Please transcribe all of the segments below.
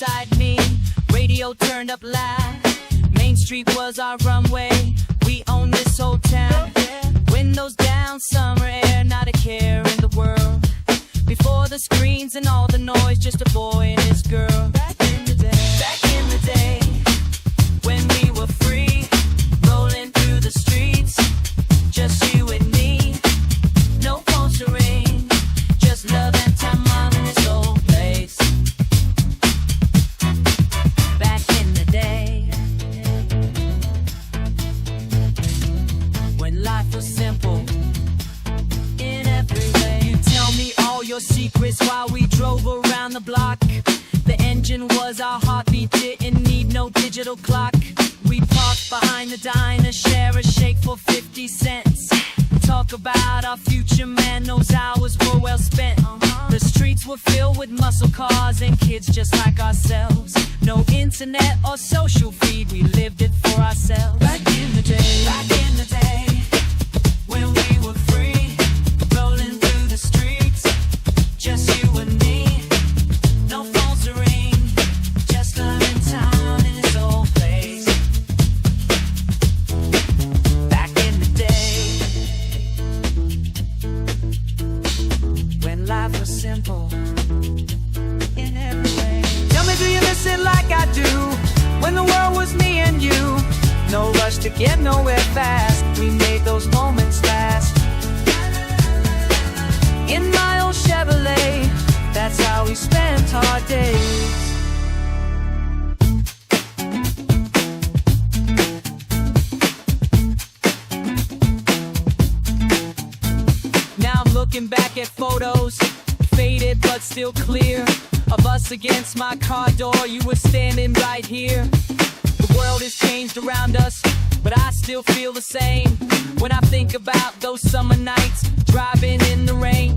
beside me, radio turned up loud. Main Street was our runway, we owned this whole town. Windows down, summer air, not a care in the world. Before the screens and all the noise, just a boy and his girl. Back in the day, when we were free, rolling through the streets, just you and me. No phones to ring, just love and time on in this old place. Back in the day, when life was simple in every way. You tell me all your secrets while we drove around the block. The engine was our heartbeat, didn't need no digital clock. We parked behind the diner, share a shake for 50 cents. Talk about our future, man, those hours were well spent. The streets were filled with muscle cars and kids just like ourselves. No internet or social feed, we lived it for ourselves. Back in the day, when we were free, rolling through the streets, just you and me. No phones to ring, just love and time in this old place. Back in the day, when life was simple in every way. Tell me, do you miss it like I do? When the world was me and you, no rush to get nowhere fast. We made those moments last. In my old Chevrolet, that's how we spent our days. Now I'm looking back at photos, faded but still clear, of us against my car door. You were standing right here. The world has changed around us, but I still feel the same when I think about those summer nights, driving in the rain.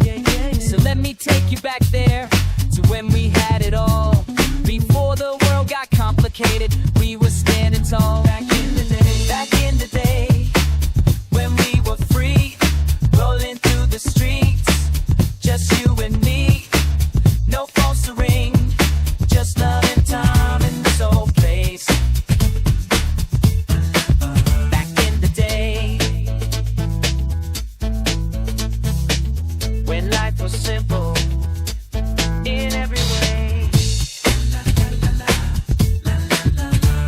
So let me take you back there to when we had it all. Before the world got complicated, we were standing tall. Back in the day, when we were free, rolling through the streets, just you and me. No phones to ring, just love and time in this old place. Back in the day, when life was simple in every way.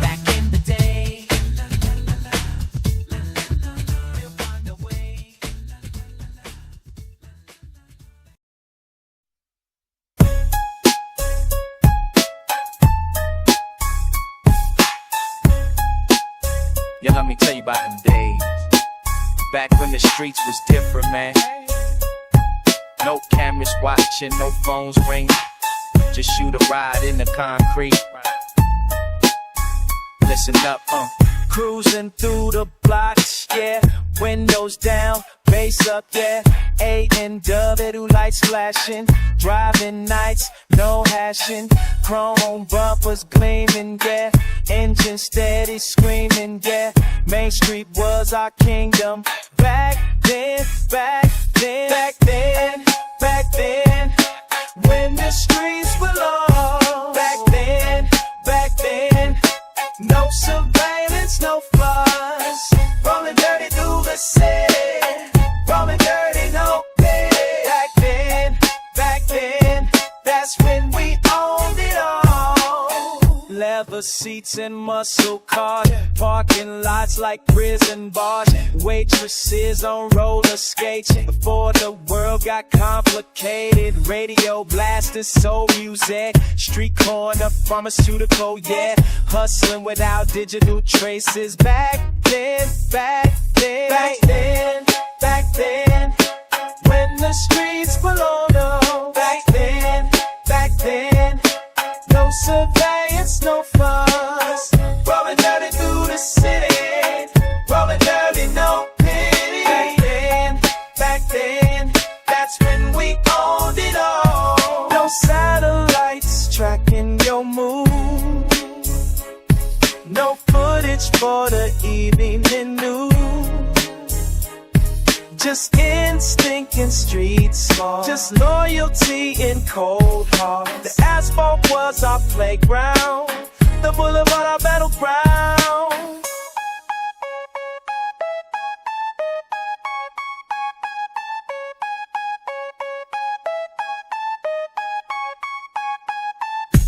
Back in the day, we'll find a way. Yeah, let me tell you about them days. Back when the streets was different, man. No cameras watching, no phones ringing. Just shoot a ride in the concrete. Listen up, cruising through the blocks, yeah. Windows down, bass up, yeah. A&W lights flashing. Driving nights, no hashing. Chrome bumpers gleaming, yeah. Engine steady screaming, yeah. Main Street was our kingdom. Back then, when the streets were long. Back then, no surveillance, no fuss. Rolling dirty through the city, rolling dirty, no pity. Back then, that's when we owned it all. Leather seats and muscle cars, parking lots like prison bars, waitresses on roller skates. Before the world got complicated, radio blasting soul music, street corner pharmaceutical, yeah. Hustling without digital traces. Back then, when the streets were long, no. Back then, no surveillance, no fuss. Rolling dirty through the city, rolling dirty, no pity. Back then, that's when we owned it all. No satellites tracking your move, no footage for the evening news. Just in instinct and street smart. Just loyalty in cold heart. The asphalt was our playground, the boulevard our battleground.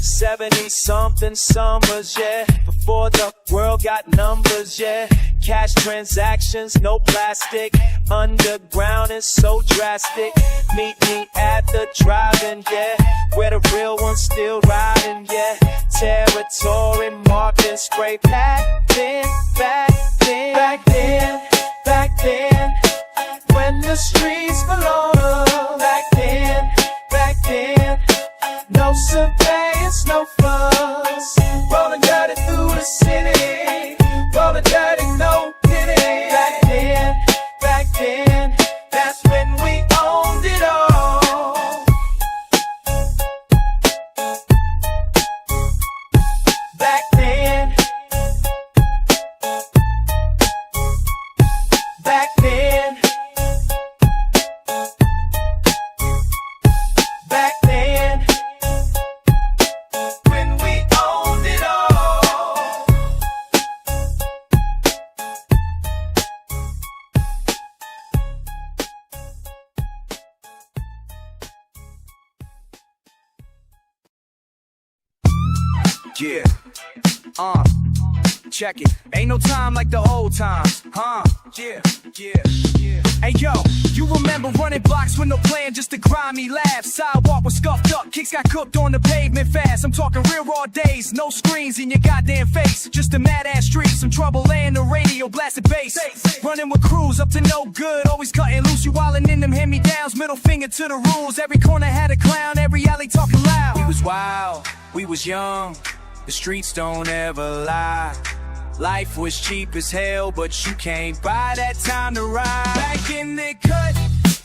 '70-something summers, yeah, before the world got numbers, yeah. Cash transactions, no plastic. Underground is so drastic. Meet me at the drive-in, yeah, where the real ones still riding, yeah. Territory marked and scraped. Back then, when the streets were long. Back then, no surveillance, no fuss. Rolling dirty through the city. Rolling dirty, no pity. Back then, that's when we owned it all. Back then, back then, back then, when we owned it all. Yeah, check it. Ain't no time like the old times, huh? Yeah. Hey yo, you remember running blocks with no plan, just to grimy laugh. Sidewalk was scuffed up, kicks got cooked on the pavement fast. I'm talking real raw days, no screens in your goddamn face. Just a mad ass street, some trouble and the radio blasted bass. Running with crews up to no good, always cutting loose. You wildin' in them hand-me-downs, middle finger to the rules. Every corner had a clown, every alley talking loud. We was wild, we was young, the streets don't ever lie. Life was cheap as hell, but you can't buy that time to ride. Back in the cut,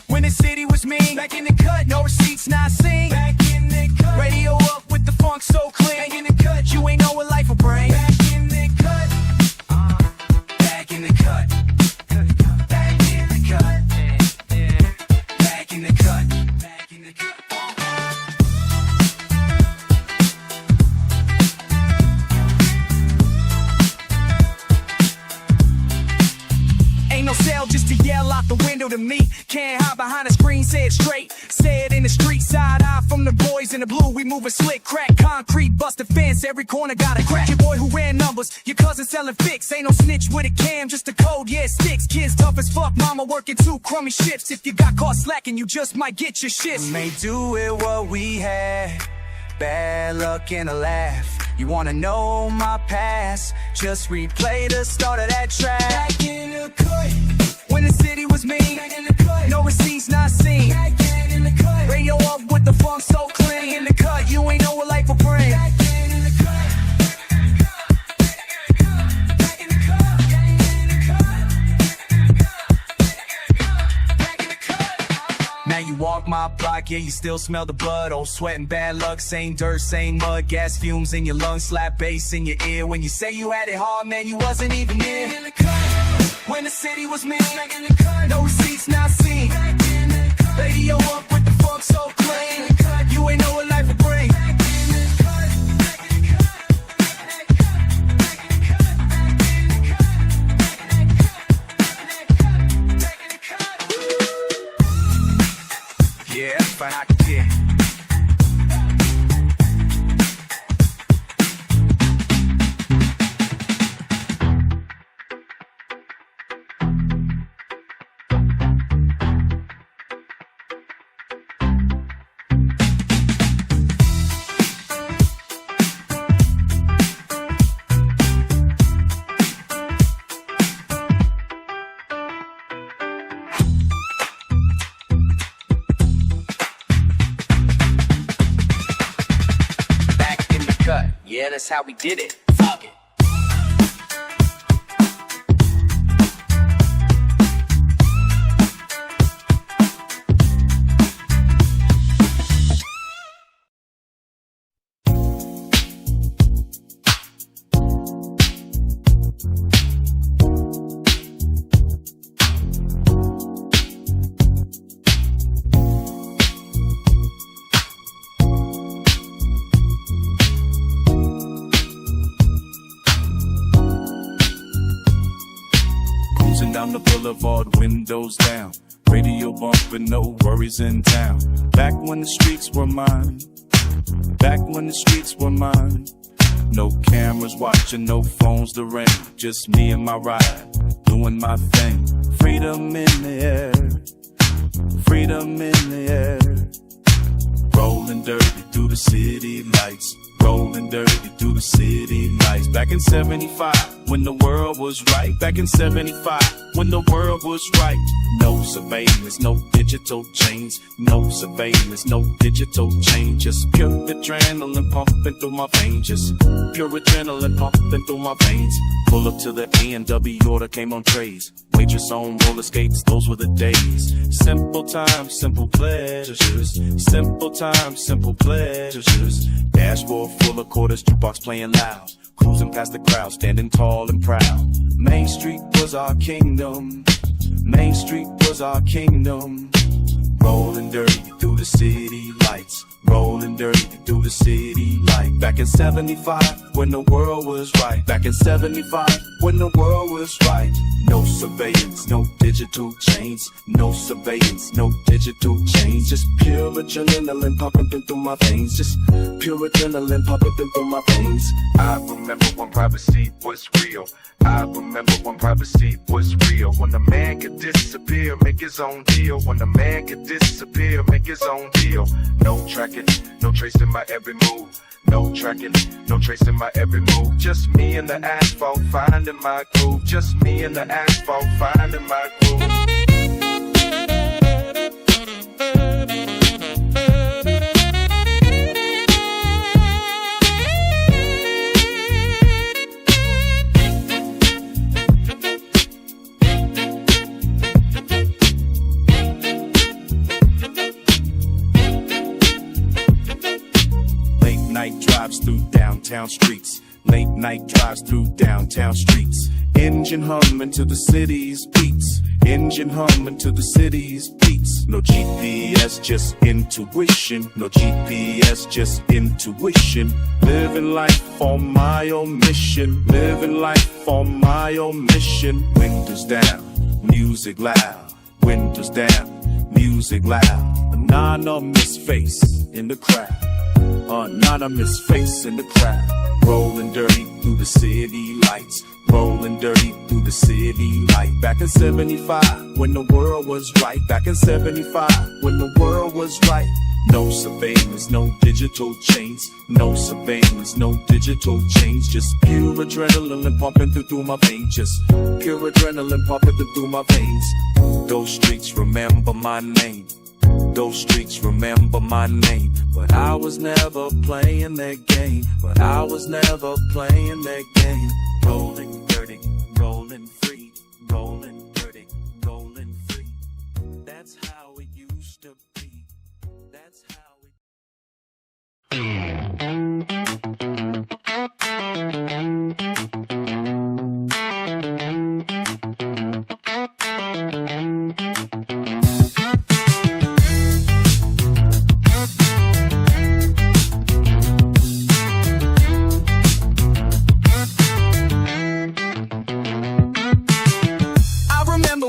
when the city was mean. Back in the cut, no receipts, not seen. Back in the cut, radio up with the funk so clean. Back in the cut, you ain't know what life will bring. Back in the cut, back in the cut, back in the cut, back in the cut, back in the cut. Ain't no cell just to yell out the window to me. Can't hide behind a screen, say it straight. Say it in the street, side eye from the boys in the blue. We moving slick, crack concrete, bust the fence. Every corner got a crack. Your boy who ran numbers, your cousin selling fix. Ain't no snitch with a cam, just a code, yeah, it sticks. Kids tough as fuck, mama working 2 crummy shifts. If you got caught slacking, you just might get your shit. May do it what we had, bad luck and a laugh. You wanna know my past? Just replay the start of that track. Back in the cut, when the city was mean. Back in the cut, no receipts not seen. Back in the cut, radio up with the funk so clean. Back in the cut, you ain't know what life will bring. Back in the cut, back in the cut, back in the cut. Now you walk my block, yeah, you still smell the blood. Old sweat and bad luck, same dirt, same mud. Gas fumes in your lungs, slap bass in your ear. When you say you had it hard, man, you wasn't even near. Back in the cut, when the city was mean. Back in the cut, no receipts not seen. Back in the cut, radio up with the funk so clean. Back in the cut, you ain't know what life would bring. Back in the cut, back in the cut, back in the cut, back in the cut, back in the cut, back in the cut. Yeah, but I did. Yeah, that's how we did it. Fuck it. down the boulevard, windows down. Radio bumping, no worries in town. Back when the streets were mine. Back when the streets were mine. No cameras watching, no phones to ring. Just me and my ride, doing my thing. Freedom in the air. Freedom in the air. Rolling dirty through the city lights. Rolling dirty through the city lights. Back in 75, when the world was right. Back in 75, when the world was right. No surveillance, no digital chains. No surveillance, no digital change. Just pure adrenaline pumping through my veins. Just pure adrenaline pumping through my veins. Pull up to the A&W, order came on trays. Waitress on roller skates, those were the days. Simple times, simple pleasures. Simple times, simple pleasures. Dashboard full of quarters, jukebox playing loud. Cruising past the crowd, standing tall and proud. Main Street was our kingdom. Main Street was our kingdom. Rolling dirty through the city lights. Rolling dirty through the city light. Back in 75, when the world was right. Back in 75, when the world was right. No surveillance, no digital chains. No surveillance, no digital chains. Just pure adrenaline pumping through my veins. Just pure adrenaline pumping through my veins. I remember when privacy was real. I remember when privacy was real. When a man could disappear, make his own deal. When a man could disappear, make his own deal. No tracking, no tracing my every move. No tracking, no tracing my every move. Just me and the asphalt finding my groove. Just me and the asphalt finding my groove. Drives through downtown streets. Late night drives through downtown streets. Engine humming to the city's beats. Engine humming to the city's beats. No GPS, just intuition. No GPS, just intuition. Living life on my own mission. Living life on my own mission. Windows down, music loud. Windows down, music loud. Anonymous face in the crowd. Anonymous face in the crowd. Rolling dirty through the city lights. Rolling dirty through the city light. Back in 75, when the world was right. Back in 75, when the world was right. No surveillance, no digital chains. No surveillance, no digital chains. Just pure adrenaline pumping through my veins. Just pure adrenaline pumping through my veins. Those streets remember my name. Those streets remember my name. But I was never playing that game. But I was never playing that game. Rolling dirty, rolling free. Rolling dirty, rolling free. That's how it used to be. That's how it...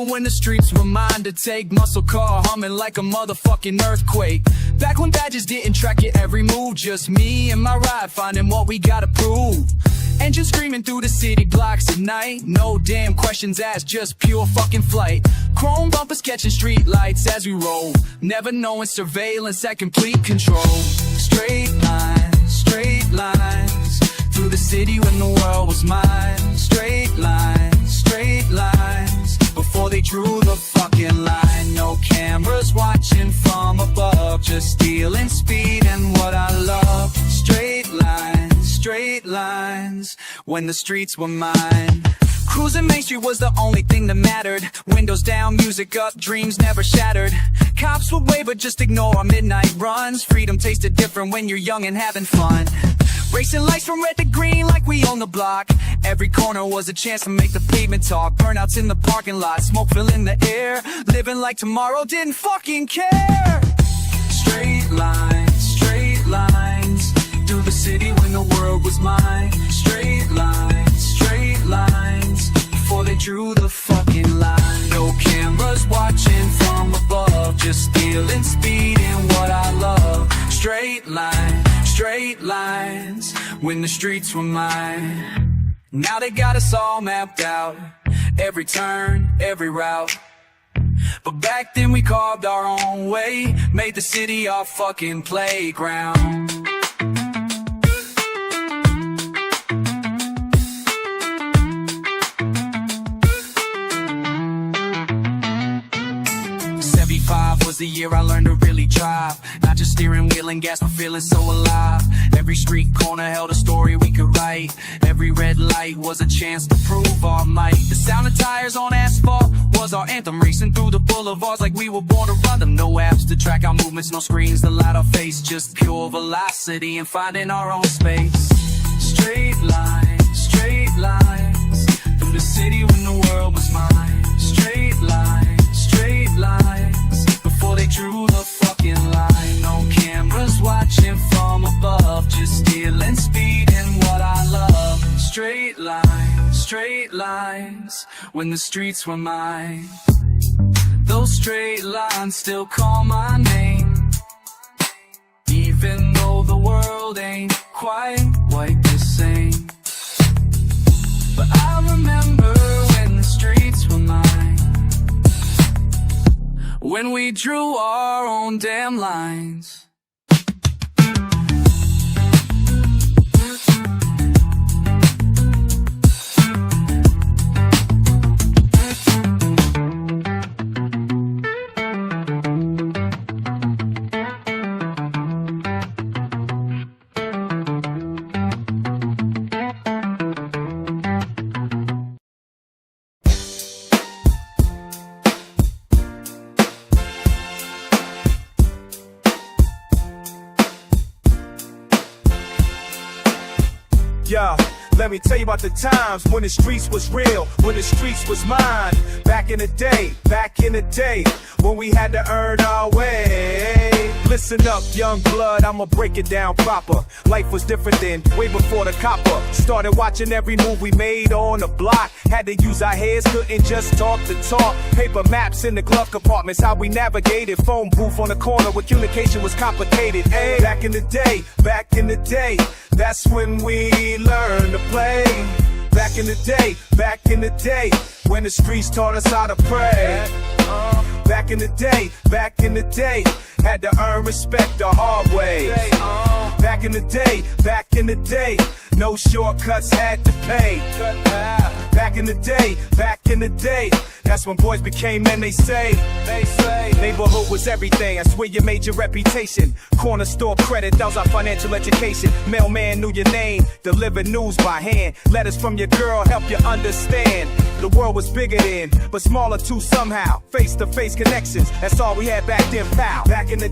When the streets were mine to take, muscle car humming like a motherfucking earthquake. Back when badges didn't track your every move, just me and my ride finding what we gotta prove. Engine screaming through the city blocks at night. No damn questions asked, just pure fucking flight. Chrome bumpers catching street lights as we roll. Never knowing surveillance at complete control. Straight lines through the city when the world was mine. Straight lines before they drew the fucking line. No cameras watching from above, just stealing speed and what I love. Straight lines when the streets were mine. Cruising Main Street was the only thing that mattered. Windows down, music up, dreams never shattered. Cops would wave but just ignore our midnight runs. Freedom tasted different when you're young and having fun. Racing lights from red to green like we own the block. Every corner was a chance to make the pavement talk. Burnouts in the parking lot, smoke filling the air. Living like tomorrow didn't fucking care. Straight lines through the city when the world was mine. Straight lines before they drew the fucking line. the streets were mine. Now they got us all mapped out, every turn, every route. But back then we carved our own way, made the city our fucking playground. Was the year I learned to really drive. Not just steering wheel and gas, but feeling so alive. Every street corner held a story we could write. Every red light was a chance to prove our might. The sound of tires on asphalt was our anthem, racing through the boulevards like we were born to run them. No apps to track our movements, no screens to light our face, just pure velocity and finding our own space. Straight lines through the city when the world was mine. Straight lines before they drew the fucking line. No cameras watching from above, just stealing speed and what I love. Straight lines when the streets were mine. Those straight lines still call my name, even though the world ain't quite the same. But I remember when the streets were mine, when we drew our own damn lines. Yo, let me tell you about the times when the streets was real, when the streets was mine. Back in the day, when we had to earn our way. Listen up, young blood, I'ma break it down proper. Life was different then, way before the copper. Started watching every move we made on the block. Had to use our heads, couldn't just talk the talk. Paper maps in the glove compartments, how we navigated. Phone booth on the corner where communication was complicated. Ay, back in the day, that's when we learned to play. Back in the day, when the streets taught us how to pray. Back in the day, had to earn respect the hard way. Back in the day, no shortcuts had to pay. Back in the day, that's when boys became men, they say. Neighborhood was everything, that's where you made your reputation. Corner store credit, that was our financial education. Mailman knew your name, delivered news by hand. Letters from your girl help you understand. The world was bigger then, but smaller too somehow. Face-to-face connections, that's all we had back then, pal. Back in the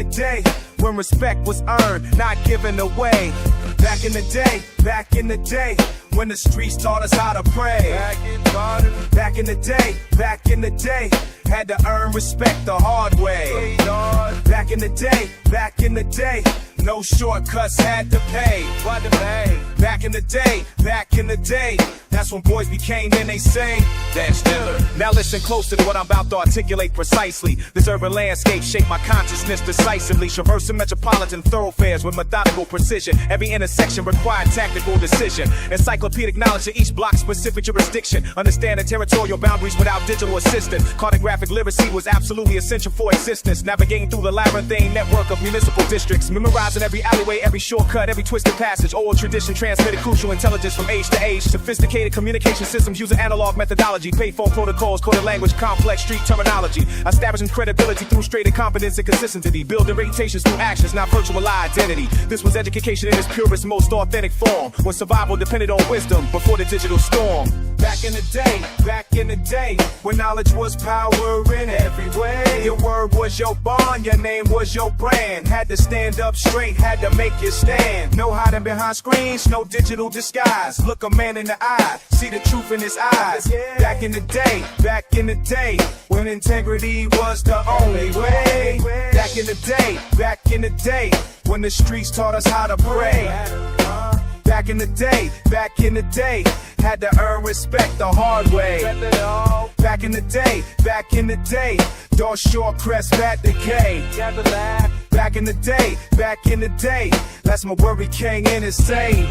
day, when respect was earned, not given away. Back in the day, when the streets taught us how to pray. Back in the day, had to earn respect the hard way. Back in the day, no shortcuts had to pay. Back in the day, that's when boys became men, they say. That's Diller. Now listen closely to what I'm about to articulate precisely. This urban landscape shaped my consciousness decisively. Traversing metropolitan thoroughfares with methodical precision. Every intersection required tactical decision. Encyclopedic knowledge of each block's specific jurisdiction. Understanding territorial boundaries without digital assistance. Cartographic literacy was absolutely essential for existence. Navigating through the labyrinthine network of municipal districts. Memorizing every alleyway, every shortcut, every twisted passage. Oral tradition transmitted crucial intelligence from age to age. Sophisticated communication systems using analog methodology. Payphone protocols, coded language, complex street terminology. Establishing credibility through straight competence and consistency. Building reputations through actions, not virtual identity. This was education in its purest, most authentic form. When survival depended on wisdom before the digital storm. Back in the day, when knowledge was power in every way. Your word was your bond, your name was your brand. Had to stand up straight, had to make your stand. No hiding behind screens, no digital disguise. Look a man in the eye, see the truth in his eyes. Back in the day, when integrity was the only way. Back in the day, when the streets taught us how to pray. Back in the day, had to earn respect the hard way. Back in the day, those shortcuts had decay. Back in the day, that's my worry king and insane.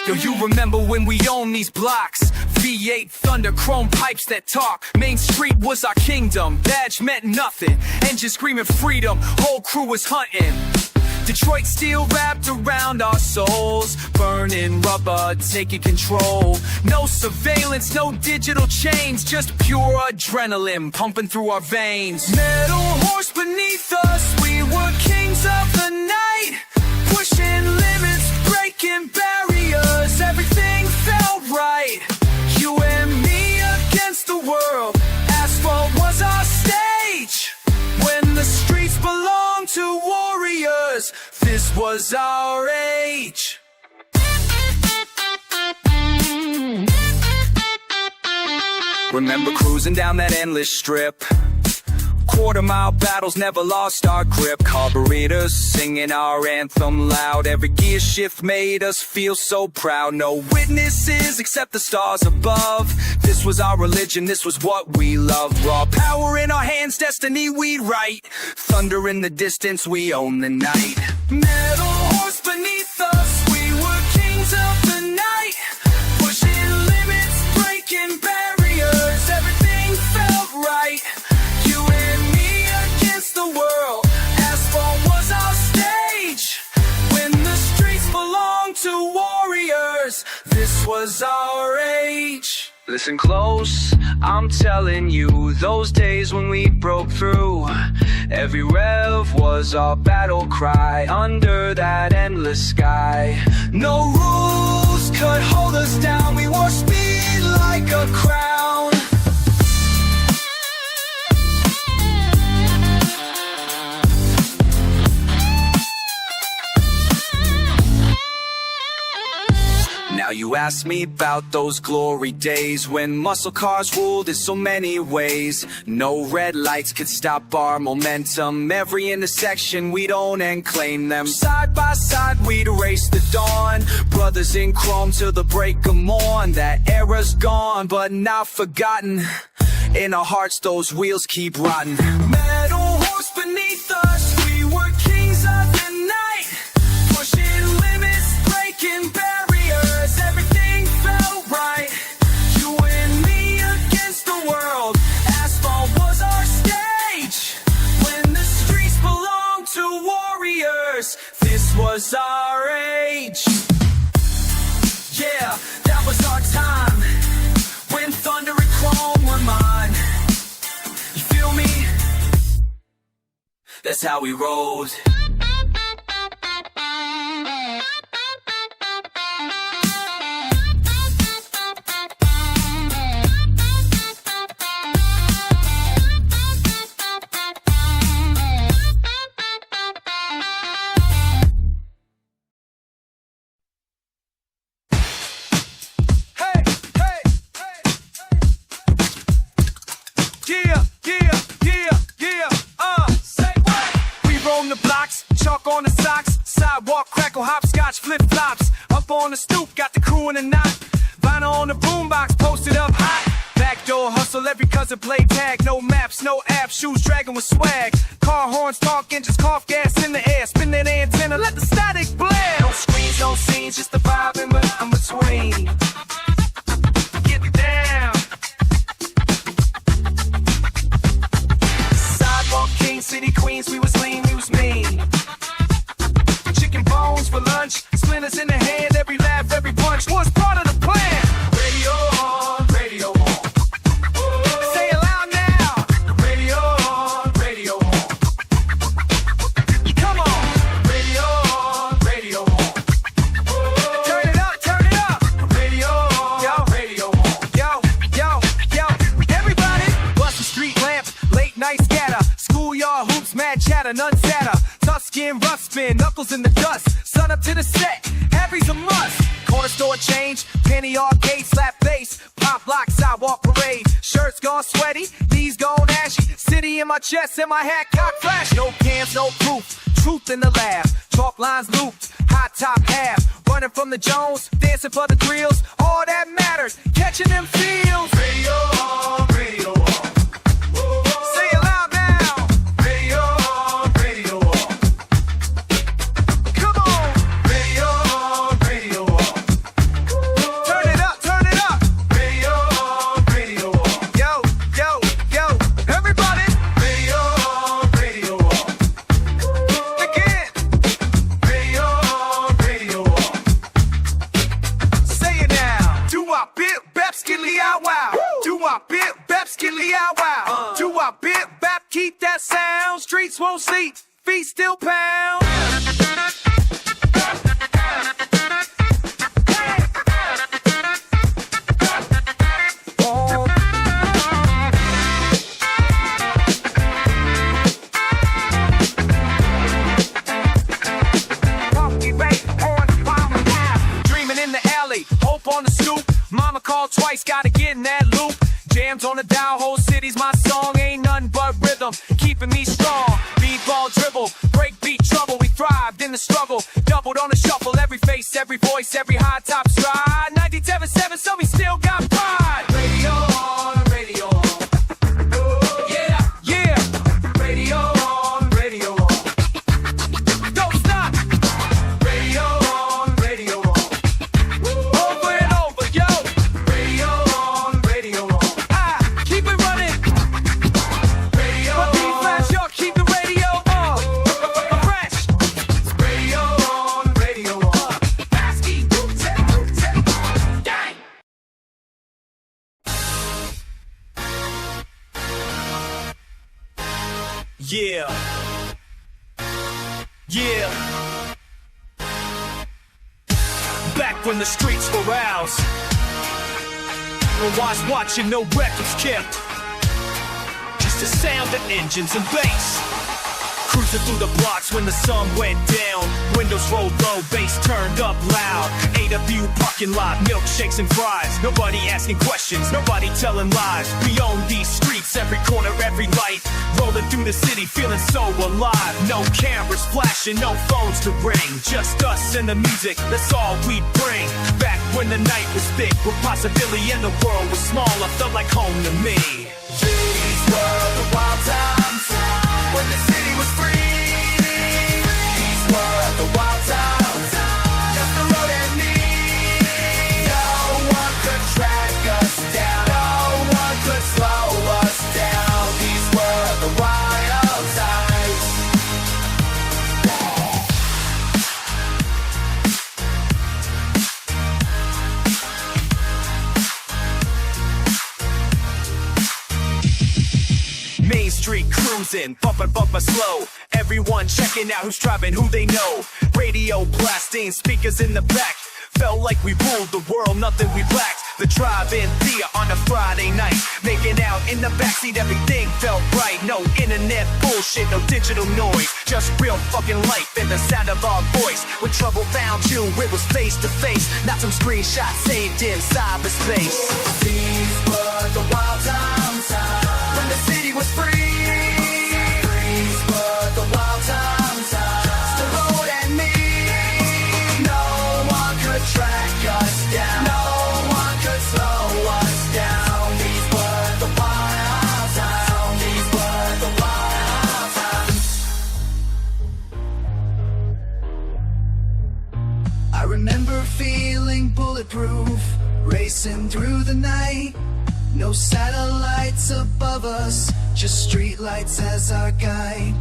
Yo, you remember when we owned these blocks? V8 Thunder, chrome pipes that talk. Main Street was our kingdom. Badge meant nothing. Engine screaming freedom. Whole crew was hunting. Detroit steel wrapped around our souls. Burning rubber, taking control. No surveillance, no digital chains. Just pure adrenaline pumping through our veins. Metal horse beneath us. We were kings of the night. Pushing limits, breaking barriers. Everything felt right. You and me against the world. Asphalt was our stage. When the streets belonged to warriors, this was our age. Remember cruising down that endless strip. Quarter-mile battles never lost our grip. Carburetors singing our anthem loud. Every gear shift made us feel so proud. No witnesses except the stars above. This was our religion, this was what we loved. Raw power in our hands, destiny we'd write. Thunder in the distance, we own the night. Metal horse beneath us, we were kings of the night. Pushing limits, breaking barriers. Everything felt right. The world, asphalt was our stage. When the streets belonged to warriors, this was our age. Listen close, I'm telling you, those days when we broke through. Every rev was our battle cry under that endless sky. No rules could hold us down, we wore speed like a crown. Now you ask me about those glory days when muscle cars ruled in so many ways. No red lights could stop our momentum. Every intersection we'd own and claim them. Side by side we'd race the dawn. Brothers in chrome till the break of morn. That era's gone but not forgotten. In our hearts those wheels keep rotting. Metal horse beneath us, we were kings of the night. Pushing limits, breaking barriers. Everything felt right. You and me against the world. Asphalt was our stage. When the streets belonged to warriors, this was our age. Yeah, that was our time. When thunder and chrome were mine. You feel me? That's how we rolled. On the socks, sidewalk, crackle, hopscotch, flip-flops. Up on the stoop, got the crew in a knot. Vinyl on the boombox, posted up hot. Backdoor hustle, every cousin play tag. No maps, no apps, shoes dragging with swag. Car horns, talking, just cough gas in the air. Spin that antenna, let the static blare. No screens, no scenes, just the vibe in between. Get down. Sidewalk king, city queens, we was lean, we was mean. Bones for lunch, splinters in the hand, every laugh, every punch was part of the plan. Radio on, radio on. Ooh. Say it loud now. Radio on, radio on. Come on. Radio on, radio on. Ooh. Turn it up, turn it up. Radio on, yo, radio on. Yo, yo, yo, everybody. the set, every's a must. Corner store change, penny arcade, slap face, pop lock, sidewalk parade. Shirts gone sweaty, knees gone ashy. City in my chest and my hat cock flash. No cans, no proof, truth in the lab. Chalk lines looped, hot top half. Running from the Jones, dancing for the thrills. All that matters, catching them feels. Radio on, radio on. Say it loud now. Radio on, radio on. Come on. Radio on, radio on. Turn it up, turn it up. Radio on, radio on. Yo, yo, yo, everybody. Radio on, radio on. Again. Radio on, radio on. Say it now. Do I bip, bap, skilly, ow, wow. Do I bip, bap, skilly, ow, wow. Do I bip, bap, keep that sound. Streets won't sleep, feet still pound. Dreaming in the alley, hope on the stoop. Mama called twice, gotta get in that loop. Jams on the dial, whole city's my song. Ain't nothing but rhythm, keeping me strong. Beatball dribble, break beat trouble. We thrived in the struggle, doubled on the shuffle. Every face, every voice, every high top stride. 97.7, so we still got pride. Radio on, radio on. Yeah, yeah, Radio on, radio on. don't stop. Radio on, radio on. Over and over, yo. Radio on, radio on. Keep it running. Radio But be flash, y'all keep the radio on. Fresh. Radio on, radio on. Basky, boot-tap, gang. Yeah. Yeah. Back when the streets were ours. No watching, no records kept. Just the sound of engines and bass. Cruising through the blocks when the sun went down. Windows rolled low, bass turned up loud. AW parking lot, milkshakes and fries. Nobody asking questions, nobody telling lies. We own these streets, every corner, every light. Rolling through the city, feeling so alive. No cameras flashing, no phones to ring. Just us and the music, that's all we bring. Back when the night was thick, with possibility and the world was small, I felt like home to me. These were the wild times when the city was free. These were the wild times. Just the road and me. No one could track us down. No one could slow us down. These were the wild times. Main Street cruising, bumper slow. Everyone checking out who's driving, who they know. Radio blasting, speakers in the back. Felt like we ruled the world, nothing we lacked. The drive-in theater on a Friday night. Making out in the backseat, everything felt right. No internet bullshit, no digital noise. Just real fucking life and the sound of our voice. When trouble found you, it was face to face. Not some screenshots saved in cyberspace. These were the wild times when the city was free. These were the wild times. The road and me. No one could track us down. No one could slow us down. These were the wild times. These were the wild times. I remember feeling bulletproof, racing through the night. No satellites above us, just streetlights as our guide.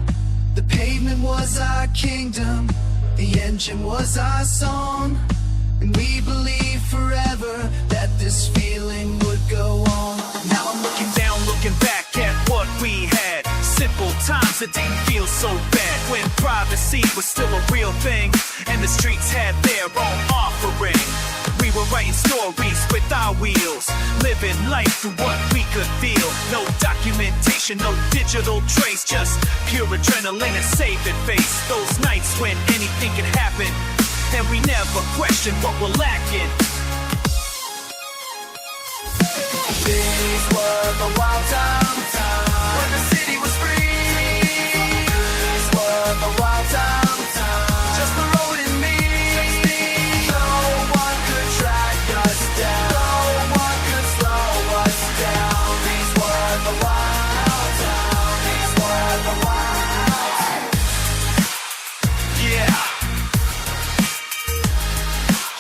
The pavement was our kingdom, the engine was our song. And we believed forever that this feeling would go on. Now I'm looking down, looking back at what we had. Simple times that didn't feel so bad. When privacy was still a real thing, and the streets had their own offering. We were writing stories with our wheels, living life through what we could feel. No documentation, no digital trace, just pure adrenaline and saving face. Those nights when anything could happen, and we never question what we're lacking. These were the wild times when the city was free. These were the wild times, just the road and me. No one could track us down. No one could slow us down. These were the wild times. These were the wild times. Yeah.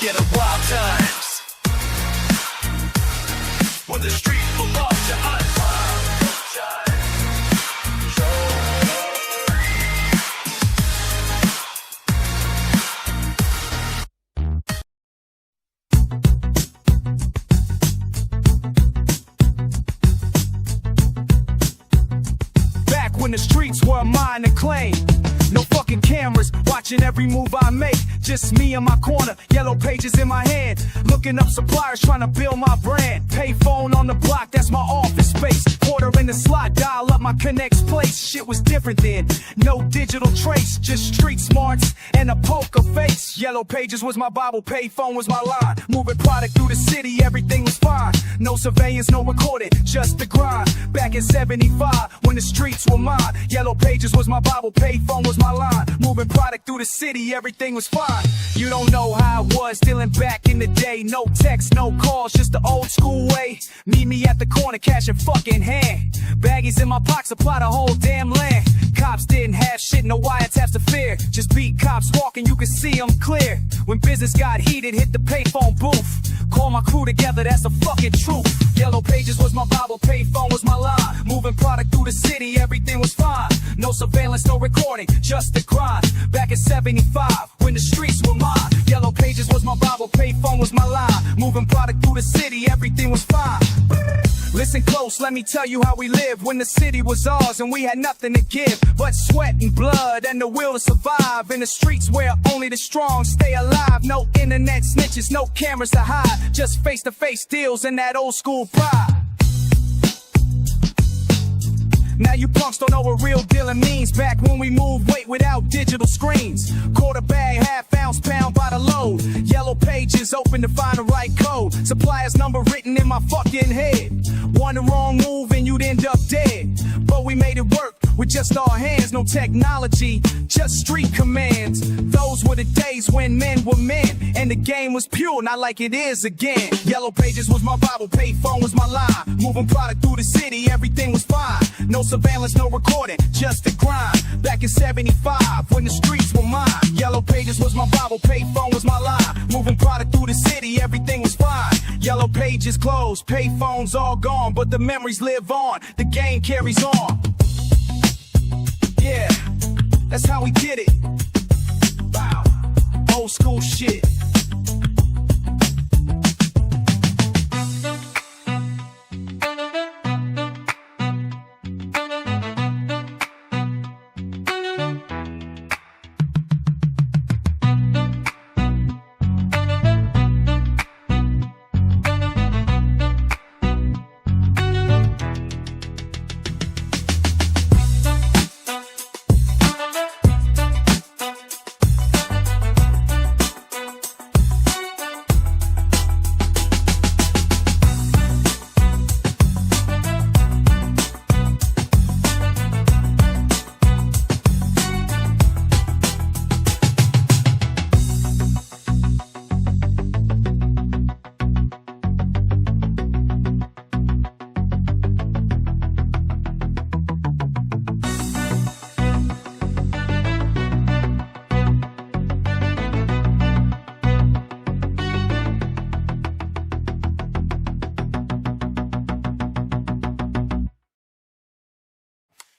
Yeah, the wild times. When the street belongs to us. Back when the streets were mine to claim. No fucking cameras watching every move I make. Just me in my corner, yellow pages in my hand. Looking up suppliers trying to build my brand. Payphone on the block, that's my office space. Quarter in the slot, dial up my connects place. Shit was different then, no digital trace. Just street smarts and a poker face. Yellow pages was my Bible, payphone was my line. Moving product through the city, everything was fine. No surveillance, no recording, just the grind. Back in 75, when the streets were mine. Yellow pages was my Bible, payphone was my line. Moving product through the city, everything was fine. You don't know how I was dealing back in the day. No texts, no calls, just the old school way. Meet me at the corner, cash in fucking hand. Baggies in my pocket, supply the whole damn land. Cops didn't have shit, no wiretaps to fear. Just beat cops walking, you could see them clear. When business got heated, hit the payphone booth. Call my crew together, that's the fucking truth. Yellow pages was my Bible, payphone was my line. Moving product through the city, everything was fine. No surveillance, no recording, just the grind. Back in 75, when the streets were mine. Yellow pages was my Bible, payphone was my line. Moving product through the city, everything was fine. Listen close, let me tell you how we lived when the city was ours and we had nothing to give but sweat and blood and the will to survive. In the streets where only the strong stay alive. No internet snitches, no cameras to hide. Just face-to-face deals and that old school pride. Now you punks don't know what real dealing means. Back when we moved weight without digital screens. Quarter bag, half ounce, pound by the load. Yellow pages open to find the right code. Supplier's number written in my fucking head. One wrong move and you'd end up dead. But we made it work with just our hands. No technology, just street commands. Those were the days when men were men and the game was pure, not like it is again. Yellow pages was my Bible, payphone was my line. Moving product through the city, everything was fine. No surveillance, no recording, just the grind. Back in 75, when the streets were mine. Yellow pages was my Bible, payphone was my line. Moving product through the city, everything was fine. Yellow pages closed, payphones all gone, but the memories live on, the game carries on. Yeah, that's how we did it. Wow, old school shit.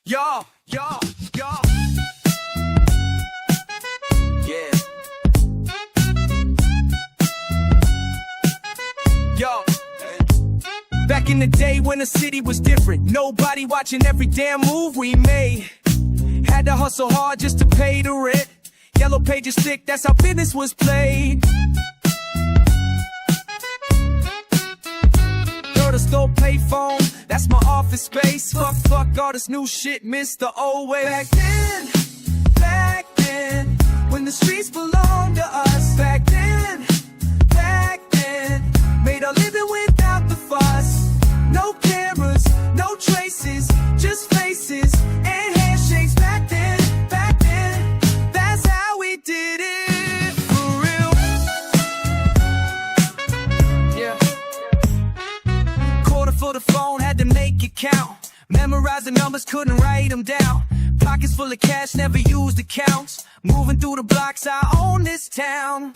Yo. Yeah. Yo. Back in the day when the city was different, nobody watching every damn move we made. Had to hustle hard just to pay the rent. Yellow pages thick, that's how business was played. Store payphone, that's my office space. Fuck all this new shit, miss the old way. Back then, when the streets belonged to us. Back then, made a living without the fuss. No cameras, no traces, just faces and handshakes. Back then, that's how we did it for real. Yeah. Quarter for the phone, had to make it count. Memorize the numbers, couldn't write them down. Pockets full of cash, never used accounts. Moving through the blocks, I own this town.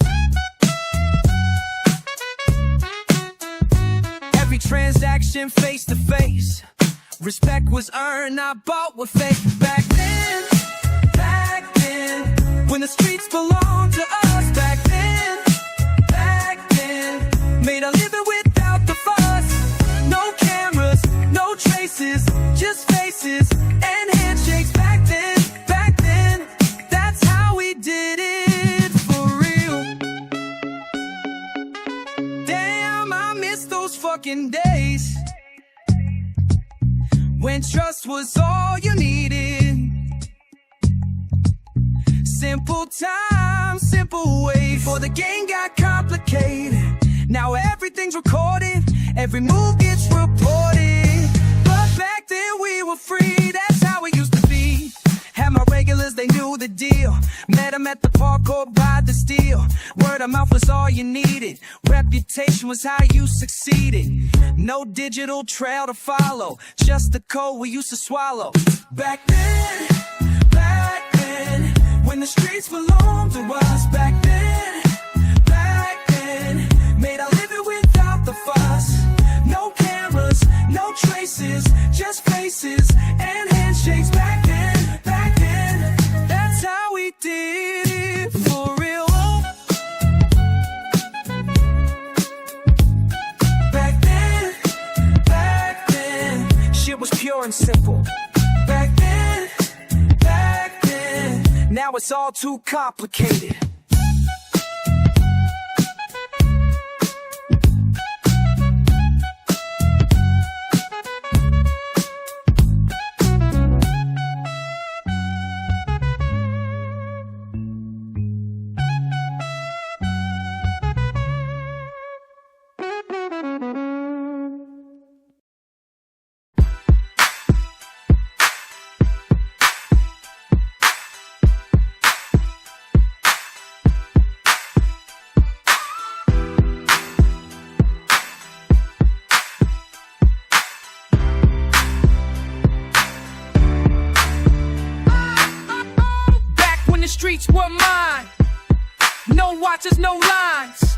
Every transaction face to face. Respect was earned, I bought with faith. Back then, when the streets belonged to us. Back then, made a living without the fuss. No cameras, no traces, just faces and handshakes. Back then, that's how we did it for real. Damn, I miss those fucking days when trust was all you needed. Simple time, simple way, before the game got complicated. Now everything's recorded, every move gets reported. But back then we were free, that's how it used to be. Had my regulars, they knew the deal. Met them at the park or by the steel. Word of mouth was all you needed. Reputation was how you succeeded. No digital trail to follow, just the code we used to swallow. Back then, when the streets belonged to us. Back then, made a living without the fuss. No cameras, no traces, just faces and handshakes. Back then, that's how we did it for real. Back then, shit was pure and simple. Back then, now it's all too complicated. Streets were mine, no watches, no lines,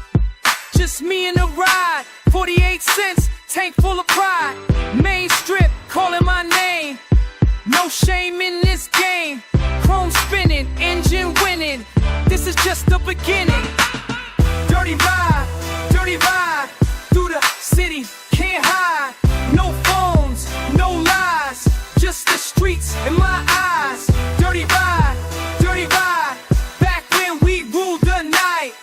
just me and the ride. 48 cents, tank full of pride. Main strip, calling my name. No shame in this game. Chrome spinning, engine winning. This is just the beginning. Dirty ride, through the city, can't hide. No phones, no lies, just the streets in my eyes. Dirty ride. Back when we ruled the night.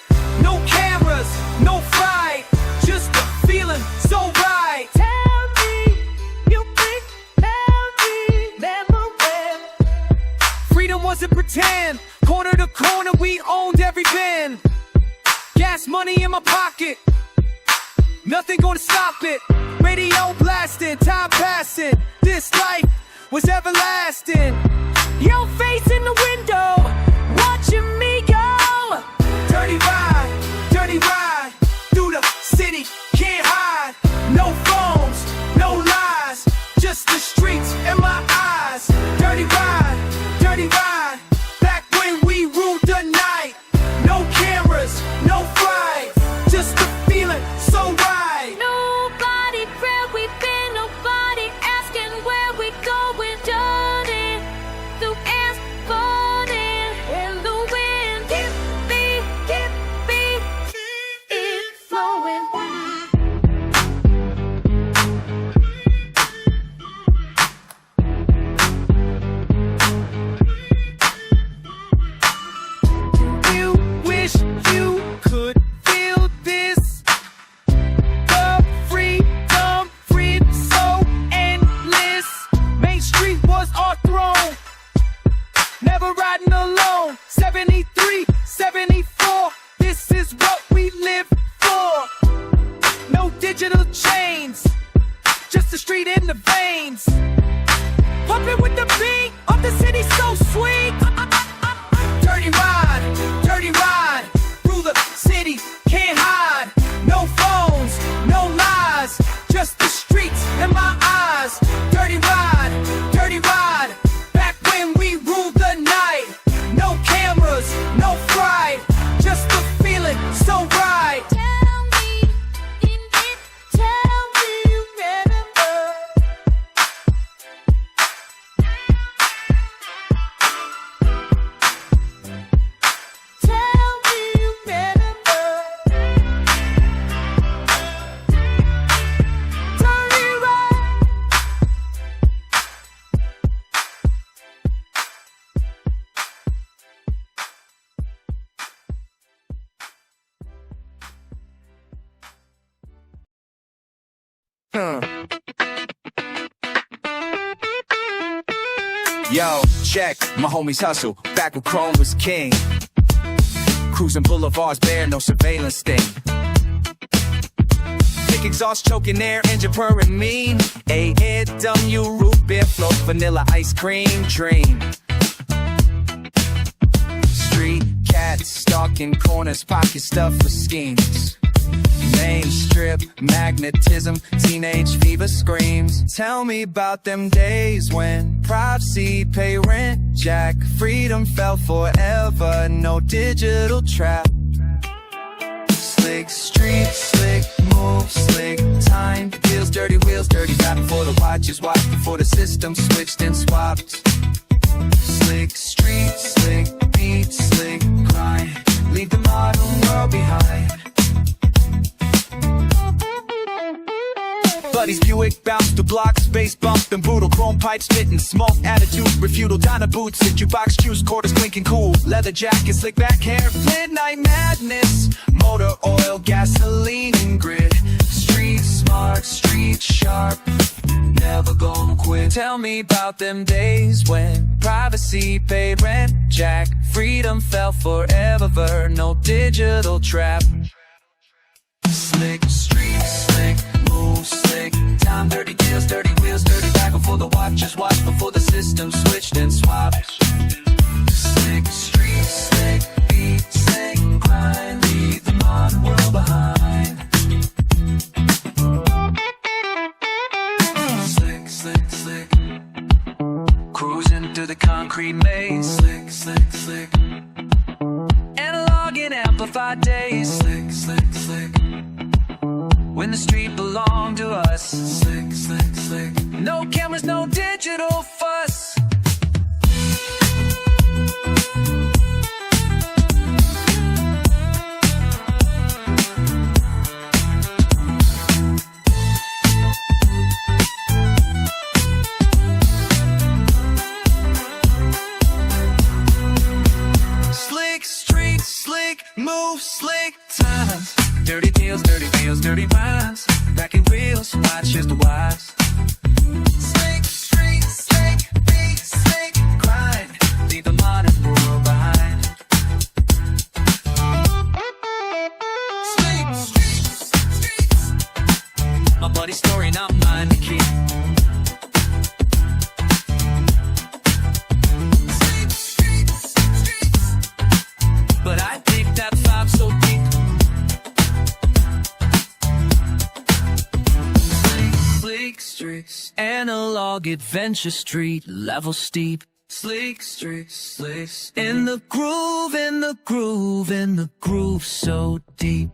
No cameras, no fight, just the feeling so right. Tell me, you think memory. Freedom wasn't pretend. Corner to corner, we owned every bend. Gas money in my pocket, nothing gonna stop it. Radio blasting, time passing. This life was everlasting. Your face in the window, watching me go. Dirty ride, through the city, can't hide. No phones, no lies, just the streets in my eyes. Dirty ride, back when we ruled the night. No cameras, no fight, just the feeling so right. Nobody where we've been, nobody asking where we going. Done it through asphalt. what we live for. No digital chains, just the street in the veins. Pumping with the beat of the city so sweet. Dirty ride, rule the city, can't hide. No phones, no lies, just the streets and my eyes. Dirty ride, back when we ruled the night. No cameras, no fright, just the feeling so right. Tell me, tell me you remember. Tell me you remember. Dirty ride. Yo, check, my homies hustle, back when Chrome was king. Cruising boulevards bare, no surveillance sting. Thick exhaust choking air, engine purring mean. A-N-W, root beer float, vanilla ice cream dream. Street cats stalking corners, pocket stuff for schemes. Main strip, magnetism, teenage fever screams. Tell me about them days when privacy pay rent, jack, freedom felt forever, no digital trap. Slick street, slick move, slick time, deals, dirty wheels, dirty rap before the watches watched, before the system switched and swapped. Slick street, slick beat, slick grind, leave the modern world behind. Buddies Buick bounce the block, space bump and brutal chrome pipes spitting smoke, attitude refutal, Donna boots and jukebox juice, quarters clinking cool, leather jacket, slick back hair, midnight madness, motor oil, gasoline and grit, street smart, street sharp, never gonna quit. Tell me about them days when privacy paid rent, jack, freedom felt forever, no digital trap. Slick street, slick move, slick time, dirty deals, dirty wheels, dirty back before the watches watched, before the system switched and swapped. Slick street, slick beat, slick grind, leave the modern world behind. Slick, slick, slick, cruising through the concrete maze. Slick, slick, slick, analog and amplified days. Slick, slick, slick, when the street belonged to us. Slick, slick, slick, no cameras, no digital fuss. Slick street, slick move, slick times, dirty deals, dirty wheels, dirty rhymes, backing wheels, watches the wise. Slick street, slick beat, slick grind, leave the modern world behind. Slick streets, my buddy's story, not mine to keep. Slick streets, but I think that vibe so deep. Slick streets, analog adventure street, level steep. Slick streets, slick, in the groove, in the groove, in the groove so deep.